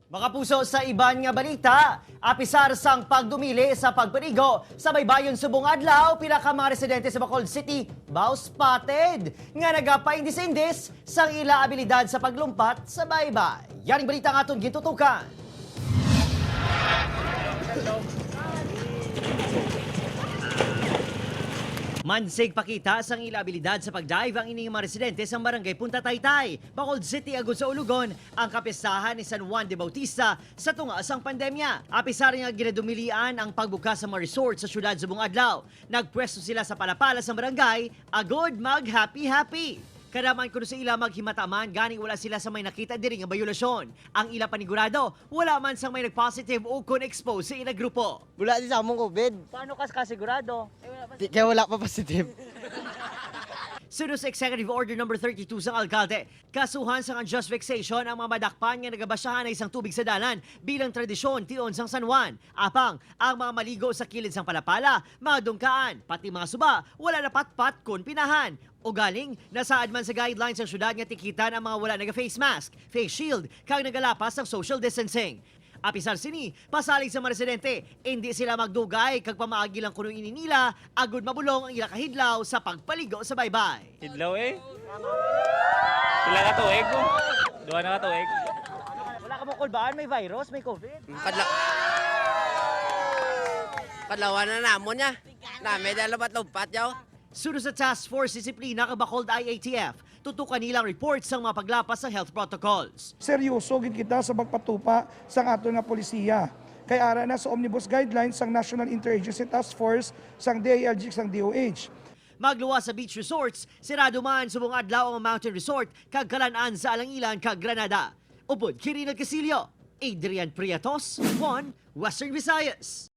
Mga puso sa iban nga balita, apisar sang pagdumili sa pagpanigo sa baybayon subong adlaw pila ka mga residente sa Bacolod City bao spotted nga nagapaindis-indis sang ila abilidad sa paglumpat sa baybay. Yaring balita nga aton gitutukan. Mansig pakita sang ila abilidad sa pagdive ang ining mga residente sa barangay Punta Taytay, Bacolod City, agud sa Ulugon, ang kapistahan ni San Juan de Bautista sa tunga sang pandemya. Apisar nga ginadumilian ang pagbukas sa mga resort sa syudad subong adlaw. Nagpwesto sila sa palapala sa barangay, agod mag-happy-happy. Kadaman kuno sa ila maghimataman ganing wala sila sa may nakita diri nga bayulasyon. Ang ila panigurado, wala man sang may nagpositive o kon expose sa ila grupo. Wala din sa among COVID. Paano kas kasigurado? Kaya wala pa positive. Sunod sa Executive Order No. 32 sa alkalde, kasuhan sa unjust vexation ang mga madakpan nga nagabasyahan na isang tubig sa dalan bilang tradisyon tion sang San Juan. Apang, ang mga maligo sa kilid sang palapala, mga dungkaan, pati mga suba, wala na patpat kun pinahan. O galing, nasaad man sa guidelines ng syudad nga tikitan ang mga wala naga-face mask, face shield, kag nagalapas ng social distancing. Apisar sini, pasalig sa mga residente, hindi sila magdugay kag pamaagi lang kuno ini nila, agud mabulong ang ila kahidlaw sa pagpaligo sa baybay. Hidlaw eh. Pila ka tuig mo? Duha na ka tuig. Wala ka mo kulbaan, may virus, may COVID. Kadlawan na namon niya. Nami dahil lupat-lupat yaw. Sunod sa Task Force Disiplina kag Bacolod IATF, tutukan nilang reports sa mga paglapas ng health protocols. Seryoso gid kita sa pagpatupa sa ato nga polisiya. Kay ara na sa Omnibus Guidelines sang National Interagency Task Force sang DILG sang DOH. Magluwas sa beach resorts, sirado man subong adlaw ang mountain resort kag Kalan-an sa Alangilan kag Granada. Upod Kirinal Casilio, Adrian Prietos, One Western Visayas.